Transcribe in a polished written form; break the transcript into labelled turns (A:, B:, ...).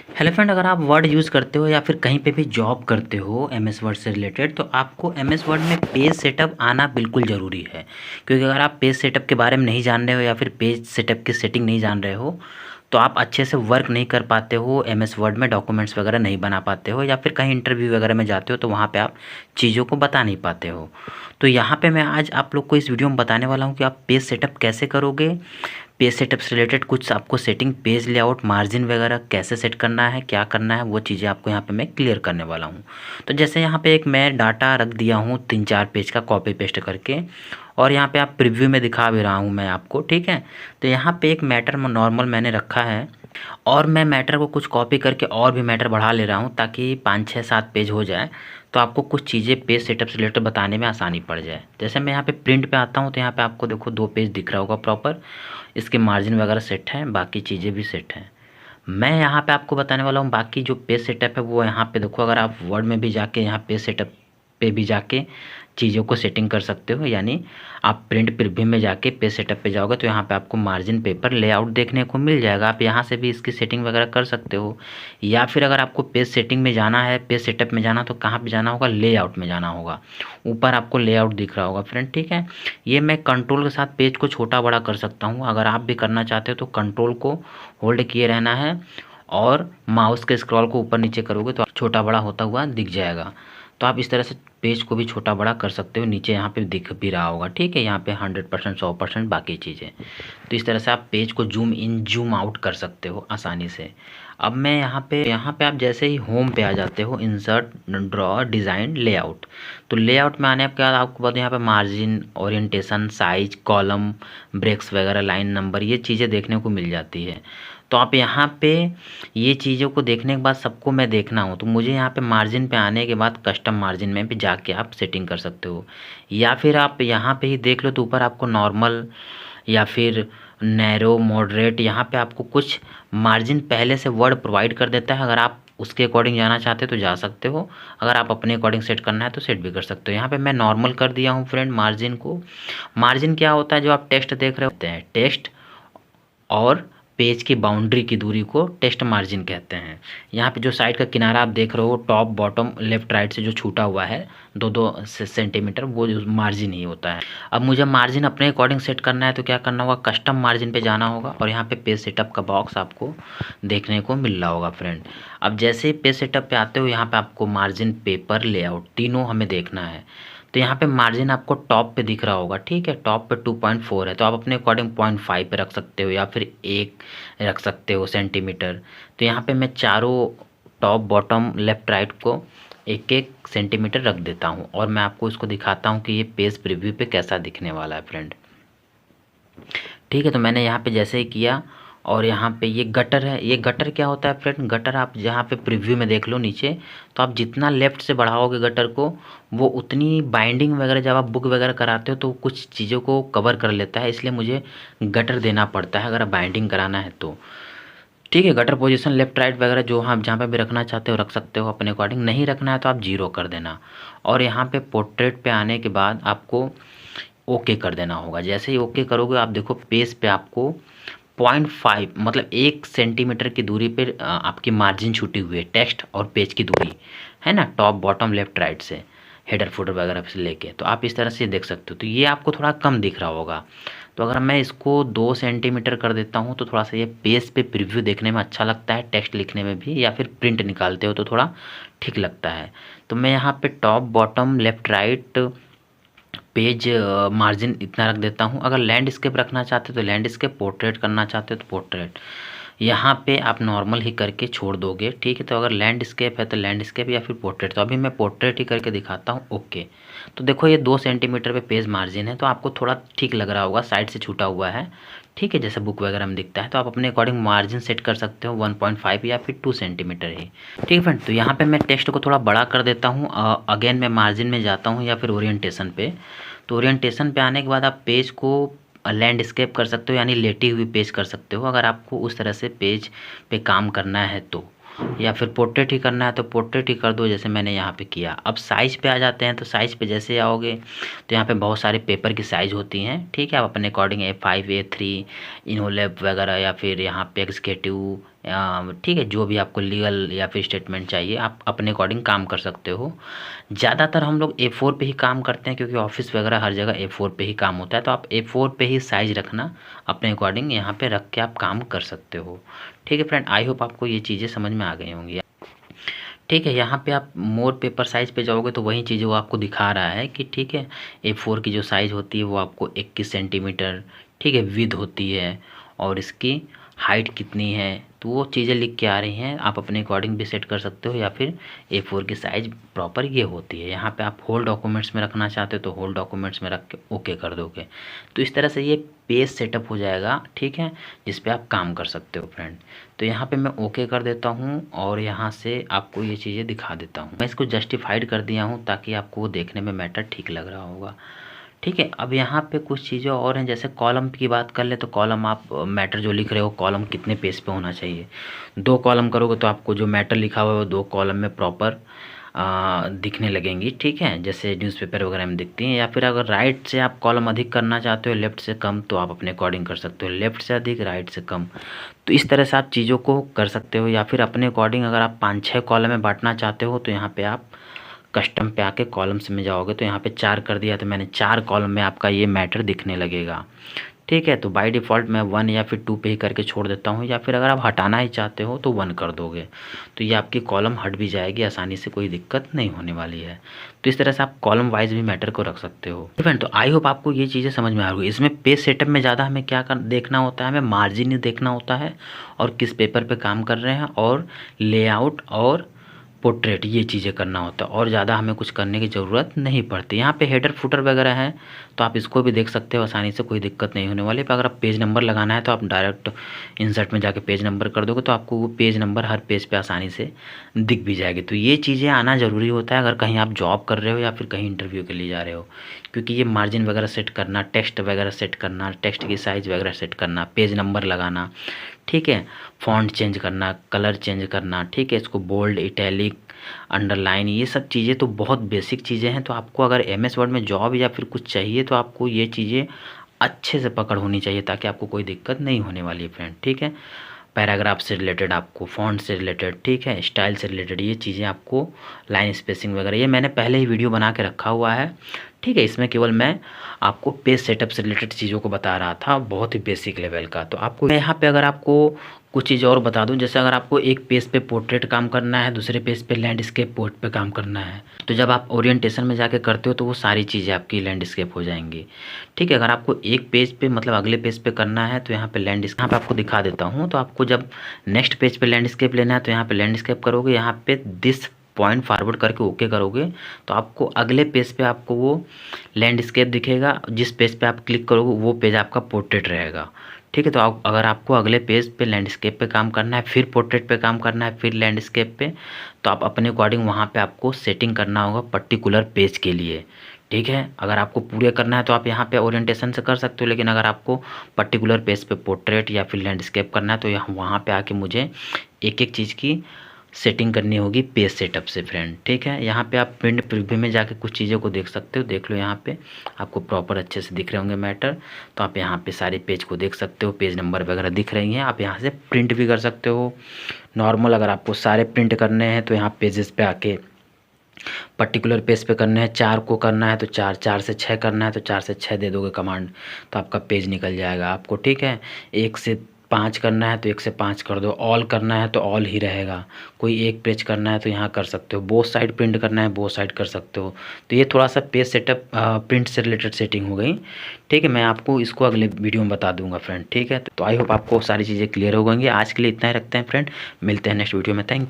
A: Hello friend, अगर आप word use करते हो या फिर कहीं पे भी जॉब करते हो एमएस वर्ड से रिलेटेड, तो आपको एमएस वर्ड में पेज सेटअप आना बिल्कुल ज़रूरी है। क्योंकि अगर आप पेज सेटअप के बारे में नहीं जान रहे हो या फिर पेज सेटअप की सेटिंग नहीं जान रहे हो, तो आप अच्छे से वर्क नहीं कर पाते हो एमएस वर्ड में, डॉक्यूमेंट्स वगैरह नहीं बना पाते हो, या फिर कहीं इंटरव्यू वगैरह में जाते हो तो वहाँ पे आप चीज़ों को बता नहीं पाते हो। तो यहाँ पे मैं आज आप लोग को इस वीडियो में बताने वाला हूँ कि आप पेज सेटअप कैसे करोगे। पेज सेटअप से रिलेटेड कुछ आपको सेटिंग, पेज लेआउट, मार्जिन वगैरह कैसे सेट करना है, क्या करना है, वो चीज़ें आपको यहाँ पे मैं क्लियर करने वाला हूँ। तो जैसे यहाँ पे एक मैं डाटा रख दिया हूँ 3-4 पेज का कॉपी पेस्ट करके, और यहाँ पे आप प्रीव्यू में दिखा भी रहा हूँ मैं आपको, ठीक है। तो यहाँ पे एक मैटर नॉर्मल मैंने रखा है, और मैं मैटर को कुछ कॉपी करके और भी मैटर बढ़ा ले रहा हूँ ताकि 5-6-7 पेज हो जाए, तो आपको कुछ चीज़ें पेज सेटअप से रिलेटेड बताने में आसानी पड़ जाए। जैसे मैं यहाँ पे प्रिंट पे आता हूँ तो यहाँ पे आपको देखो 2 पेज दिख रहा होगा प्रॉपर, इसके मार्जिन वगैरह सेट हैं, बाकी चीज़ें भी सेट हैं। मैं यहाँ पे आपको बताने वाला हूँ बाकी जो पेज सेटअप है वो यहाँ पे देखो, अगर आप वर्ड में भी जाके यहाँ पेज सेटअप पे भी जाके चीज़ों को सेटिंग कर सकते हो, यानी आप प्रिंट प्रीव्यू में जाके पेज सेटअप पे जाओगे तो यहाँ पे आपको मार्जिन पेपर लेआउट देखने को मिल जाएगा। आप यहाँ से भी इसकी सेटिंग वगैरह कर सकते हो, या फिर अगर आपको पेज सेटिंग में जाना है, पेज सेटअप में जाना, तो कहाँ पे जाना होगा, लेआउट में जाना होगा। ऊपर आपको लेआउट दिख रहा होगा फ्रेंड, ठीक है। ये मैं कंट्रोल के साथ पेज को छोटा बड़ा कर सकता हूँ। अगर आप भी करना चाहते हो तो कंट्रोल को होल्ड किए रहना है, और माउस के स्क्रॉल को ऊपर नीचे करोगे तो छोटा बड़ा होता हुआ दिख जाएगा। तो आप इस तरह से पेज को भी छोटा बड़ा कर सकते हो। नीचे यहाँ पे दिख भी रहा होगा, ठीक है, यहाँ पे 100%, 100% बाकी चीज़ें। तो इस तरह से आप पेज को जूम इन जूम आउट कर सकते हो आसानी से। अब मैं यहाँ पे आप जैसे ही होम पे आ जाते हो, इंसर्ट, ड्रॉ, डिज़ाइन, लेआउट। तो लेआउट में आने के बाद आपको बाद यहाँ पे margin, orientation, size, column, breaks वगैरह, लाइन नंबर, ये चीज़ें देखने को मिल जाती है। तो आप यहाँ पे ये चीज़ों को देखने के बाद सबको मैं देखना हो तो मुझे यहाँ पे मार्जिन पे आने के बाद कस्टम मार्जिन में भी जाके आप सेटिंग कर सकते हो, या फिर आप यहाँ पे ही देख लो तो ऊपर आपको नॉर्मल या फिर नैरो, मॉडरेट, यहाँ पे आपको कुछ मार्जिन पहले से वर्ड प्रोवाइड कर देता है। अगर आप उसके अकॉर्डिंग जाना चाहते हो तो जा सकते हो, अगर आप अपने अकॉर्डिंग सेट करना है तो सेट भी कर सकते हो। यहाँ पे मैं नॉर्मल कर दिया हूँ फ्रेंड मार्जिन को। मार्जिन क्या होता है, जो आप टेक्स्ट देख रहे होते हैं, टेक्स्ट और पेज की बाउंड्री की दूरी को टेक्स्ट मार्जिन कहते हैं। यहाँ पे जो साइड का किनारा आप देख रहे हो, टॉप बॉटम लेफ्ट राइट से जो छूटा हुआ है 2-2 सेंटीमीटर, वो मार्जिन ही होता है। अब मुझे मार्जिन अपने अकॉर्डिंग सेट करना है तो क्या करना होगा, कस्टम मार्जिन पे जाना होगा, और यहाँ पे पेज सेटअप का बॉक्स आपको देखने को मिल रहा होगा फ्रेंड। अब जैसे ही पेज सेटअप पे आते हो, यहाँ पे आपको मार्जिन, पेपर, लेआउट तीनों हमें देखना है। तो यहाँ पे मार्जिन आपको टॉप पे दिख रहा होगा, ठीक है, टॉप पे 2.4 है, तो आप अपने अकॉर्डिंग 0.5 पे रख सकते हो या फिर 1 रख सकते हो सेंटीमीटर। तो यहाँ पे मैं चारों टॉप, बॉटम, लेफ्ट, राइट को 1-1 सेंटीमीटर रख देता हूँ, और मैं आपको इसको दिखाता हूँ कि ये पेज प्रीव्यू पे कैसा दिखने वाला है फ्रेंड। ठीक है, तो मैंने यहाँ पे जैसे ही किया, और यहाँ पे ये गटर है। ये गटर क्या होता है फ्रेंड, गटर आप जहाँ पे प्रीव्यू में देख लो नीचे, तो आप जितना लेफ़्ट से बढ़ाओगे गटर को, वो उतनी बाइंडिंग वगैरह जब आप बुक वगैरह कराते हो तो कुछ चीज़ों को कवर कर लेता है, इसलिए मुझे गटर देना पड़ता है अगर बाइंडिंग कराना है तो। ठीक है, गटर पोजीशन लेफ्ट राइट वगैरह जो आप जहाँ पे भी रखना चाहते हो रख सकते हो अपने अकॉर्डिंग। नहीं रखना है तो आप 0 कर देना, और यहाँ पे पोर्ट्रेट पे आने के बाद आपको ओके कर देना होगा। जैसे ही ओके करोगे, आप देखो पेज पे आपको 0.5 मतलब 1 सेंटीमीटर की दूरी पे आपकी मार्जिन छूटी हुई है, टेक्स्ट और पेज की दूरी है ना, टॉप बॉटम लेफ्ट राइट से, हेडर फुटर वगैरह से लेके। तो आप इस तरह से देख सकते हो, तो ये आपको थोड़ा कम दिख रहा होगा। तो अगर मैं इसको 2 सेंटीमीटर कर देता हूँ तो थोड़ा सा ये पेज पे प्रीव्यू देखने में अच्छा लगता है, टेक्स्ट लिखने में भी, या फिर प्रिंट निकालते हो तो थोड़ा ठीक लगता है। तो मैं यहाँ पे top bottom left right page margin इतना रख देता हूँ। अगर लैंडस्केप रखना चाहते हो तो लैंडस्केप, पोर्ट्रेट करना चाहते हो तो पोर्ट्रेट, यहाँ पे आप नॉर्मल ही करके छोड़ दोगे, ठीक है। तो अगर लैंडस्केप है तो लैंडस्केप या फिर पोर्ट्रेट, तो अभी मैं पोर्ट्रेट ही करके दिखाता हूँ। ओके, तो देखो ये 2 सेंटीमीटर पे पेज मार्जिन है, तो आपको थोड़ा ठीक लग रहा होगा, साइड से छूटा हुआ है, ठीक है, जैसे बुक वगैरह में दिखता है। तो आप अपने अकॉर्डिंग मार्जिन सेट कर सकते हो 1.5 या फिर 2 सेंटीमीटर ही, ठीक है फ्रेंड। तो यहाँ पे मैं टेक्स्ट को थोड़ा बड़ा कर देता हूँ। अगेन मैं मार्जिन में जाता हूँ या फिर ओरिएंटेशन पे। तो ओरिएंटेशन पे आने के बाद आप पेज को लैंडस्केप कर सकते हो, यानी लेटी हुई पेज कर सकते हो, अगर आपको उस तरह से पेज पे काम करना है तो। या फिर पोर्ट्रेट ही करना है तो पोर्ट्रेट ही कर दो, जैसे मैंने यहाँ पे किया। अब साइज़ पे आ जाते हैं, तो साइज़ पे जैसे आओगे तो यहाँ पे बहुत सारे पेपर की साइज़ होती हैं, ठीक है। आप अपने अकॉर्डिंग A5, A3, इनोलेब वगैरह, या फिर यहाँ पे एग्जीक्यूटिव, ठीक है, जो भी आपको लीगल या फिर स्टेटमेंट चाहिए आप अपने अकॉर्डिंग काम कर सकते हो। ज़्यादातर हम लोग A4 पे ही काम करते हैं, क्योंकि ऑफिस वगैरह हर जगह A4 पे ही काम होता है, तो आप A4 पे ही साइज़ रखना अपने अकॉर्डिंग, यहाँ पे रख के आप काम कर सकते हो। ठीक है फ्रेंड, आई होप आपको ये चीज़ें समझ में आ गई होंगी। ठीक है, यहाँ पे आप मोर पेपर साइज़ पे जाओगे तो वही चीज़ें वो आपको दिखा रहा है कि ठीक है, A4 की जो साइज़ होती है वो आपको 21 सेंटीमीटर, ठीक है, विड्थ होती है, और इसकी हाइट कितनी है, तो वो चीज़ें लिख के आ रही हैं। आप अपने अकॉर्डिंग भी सेट कर सकते हो, या फिर A4 की साइज़ प्रॉपर ये होती है। यहाँ पे आप होल डॉक्यूमेंट्स में रखना चाहते हो तो होल डॉक्यूमेंट्स में रख के ओके कर दोगे, तो इस तरह से ये पेज सेटअप हो जाएगा, ठीक है, जिस पे आप काम कर सकते हो फ्रेंड। तो यहाँ पे मैं ओके कर देता हूँ और यहाँ से आपको ये चीज़ें दिखा देता हूँ। मैं इसको जस्टिफाइड कर दिया हूँ ताकि आपको देखने में मैटर ठीक लग रहा होगा। ठीक है, अब यहाँ पे कुछ चीज़ें और हैं, जैसे कॉलम की बात कर ले तो कॉलम आप मैटर जो लिख रहे हो कॉलम कितने पेज पे होना चाहिए। 2 कॉलम करोगे तो आपको जो मैटर लिखा हुआ है वो 2 कॉलम में प्रॉपर दिखने लगेंगी, ठीक है, जैसे न्यूज़पेपर वगैरह में दिखती हैं। या फिर अगर राइट से आप कॉलम अधिक करना चाहते हो, लेफ़्ट से कम, तो आप अपने अकॉर्डिंग कर सकते हो, लेफ़्ट से अधिक, राइट से कम। तो इस तरह से आप चीज़ों को कर सकते हो। या फिर अपने अकॉर्डिंग अगर आप 5-6 कॉलम में बांटना चाहते हो तो यहाँ पे आप कस्टम पे आके कॉलम्स में जाओगे तो यहाँ पे 4 कर दिया, तो मैंने 4 कॉलम में आपका ये मैटर दिखने लगेगा। ठीक है, तो बाय डिफ़ॉल्ट मैं 1 या फिर 2 पे ही करके छोड़ देता हूँ, या फिर अगर आप हटाना ही चाहते हो तो 1 कर दोगे, तो ये आपकी कॉलम हट भी जाएगी आसानी से, कोई दिक्कत नहीं होने वाली है। तो इस तरह से आप कॉलम वाइज भी मैटर को रख सकते हो। फ्रेंड, तो आई होप आपको ये चीज़ें समझ में आ रही है। इसमें पेज सेटअप में ज़्यादा हमें क्या देखना होता है, हमें मार्जिन देखना होता है और किस पेपर पर काम कर रहे हैं, और लेआउट और पोर्ट्रेट, ये चीज़ें करना होता है, और ज़्यादा हमें कुछ करने की ज़रूरत नहीं पड़ती। यहाँ पे हेडर फुटर वगैरह है तो आप इसको भी देख सकते हो आसानी से, कोई दिक्कत नहीं होने वाली। पर अगर आप पेज नंबर लगाना है तो आप डायरेक्ट इंसर्ट में जाके पेज नंबर कर दोगे तो आपको वो पेज नंबर हर पेज पे आसानी से दिख भी जाएगी। तो ये चीज़ें आना ज़रूरी होता है अगर कहीं आप जॉब कर रहे हो या फिर कहीं इंटरव्यू के लिए जा रहे हो, क्योंकि ये मार्जिन वगैरह सेट करना, टेक्स्ट वगैरह सेट करना, टेक्स्ट की साइज़ वगैरह सेट करना, पेज नंबर लगाना, ठीक है, फ़ॉन्ट चेंज करना, कलर चेंज करना, ठीक है, इसको बोल्ड, इटैलिक, अंडरलाइन, ये सब चीज़ें तो बहुत बेसिक चीज़ें हैं। तो आपको अगर MS वर्ड में जॉब या फिर कुछ चाहिए तो आपको ये चीज़ें अच्छे से पकड़ होनी चाहिए, ताकि आपको कोई दिक्कत नहीं होने वाली है फ्रेंड। ठीक है, पैराग्राफ से रिलेटेड, आपको फ़ॉन्ट से रिलेटेड, ठीक है, स्टाइल से रिलेटेड, ये चीज़ें आपको, लाइन स्पेसिंग वगैरह, ये मैंने पहले ही वीडियो बना के रखा हुआ है। ठीक है, इसमें केवल मैं आपको पेज सेटअप से रिलेटेड चीज़ों को बता रहा था, बहुत ही बेसिक लेवल का। तो आपको मैं यहाँ पे अगर आपको कुछ चीज़ और बता दूं, जैसे अगर आपको एक पेज पे पोर्ट्रेट काम करना है, दूसरे पेज पे लैंडस्केप पोर्ट पे काम करना है, तो जब आप ओरिएंटेशन में जाके करते हो तो वो सारी चीज़ें आपकी लैंडस्केप हो जाएंगी। ठीक है, अगर आपको एक पेज पे मतलब अगले पेज पे करना है तो यहाँ पे लैंडस्केप, यहाँ पे आपको दिखा देता हूँ। तो आपको जब नेक्स्ट पेज पे लैंडस्केप लेना है तो यहाँ पे लैंडस्केप करोगे, यहाँ पे दिस पॉइंट फॉरवर्ड करके ओके करोगे तो आपको अगले पेज पे आपको वो लैंडस्केप दिखेगा। जिस पेज पे आप क्लिक करोगे वो पेज आपका पोर्ट्रेट रहेगा। ठीक है, तो अगर आपको अगले पेज पे लैंडस्केप पे काम करना है, फिर पोर्ट्रेट पे काम करना है, फिर लैंडस्केप पे, तो आप अपने अकॉर्डिंग वहाँ पे आपको सेटिंग करना होगा पर्टिकुलर पेज के लिए। ठीक है, अगर आपको पूरे करना है तो आप यहाँ पे ओरिएंटेशन से कर सकते हो, लेकिन अगर आपको पर्टिकुलर पेज पे पोर्ट्रेट या फिर लैंडस्केप करना है तो यहाँ वहाँ पे आके मुझे एक एक चीज़ की सेटिंग करनी होगी पेज सेटअप से फ्रेंड। ठीक है, यहाँ पे आप प्रिंट प्रीव्यू में जाके कुछ चीज़ों को देख सकते हो, देख लो, यहाँ पे आपको प्रॉपर अच्छे से दिख रहे होंगे मैटर। तो आप यहाँ पे सारे पेज को देख सकते हो, पेज नंबर वगैरह दिख रही हैं। आप यहाँ से प्रिंट भी कर सकते हो नॉर्मल। अगर आपको सारे प्रिंट करने हैं तो यहाँ पेजेस पे आके पर्टिकुलर पेज पे करने हैं, 4 को करना है तो 4, 4 से 6 करना है तो 4 से 6 दे दोगे कमांड, तो आपका पेज निकल जाएगा आपको। ठीक है, 1 से 5 करना है तो 1 से 5 कर दो, ऑल करना है तो ऑल ही रहेगा, कोई एक पेज करना है तो यहाँ कर सकते हो, बोथ साइड प्रिंट करना है बोथ साइड कर सकते हो। तो ये थोड़ा सा पेज सेटअप प्रिंट से रिलेटेड सेटिंग हो गई। ठीक है, मैं आपको इसको अगले वीडियो में बता दूंगा फ्रेंड। ठीक है, तो आई होप आपको सारी चीज़ें क्लियर हो गई। आज के लिए इतना ही रखते हैं फ्रेंड, मिलते हैं नेक्स्ट वीडियो में। Thank you.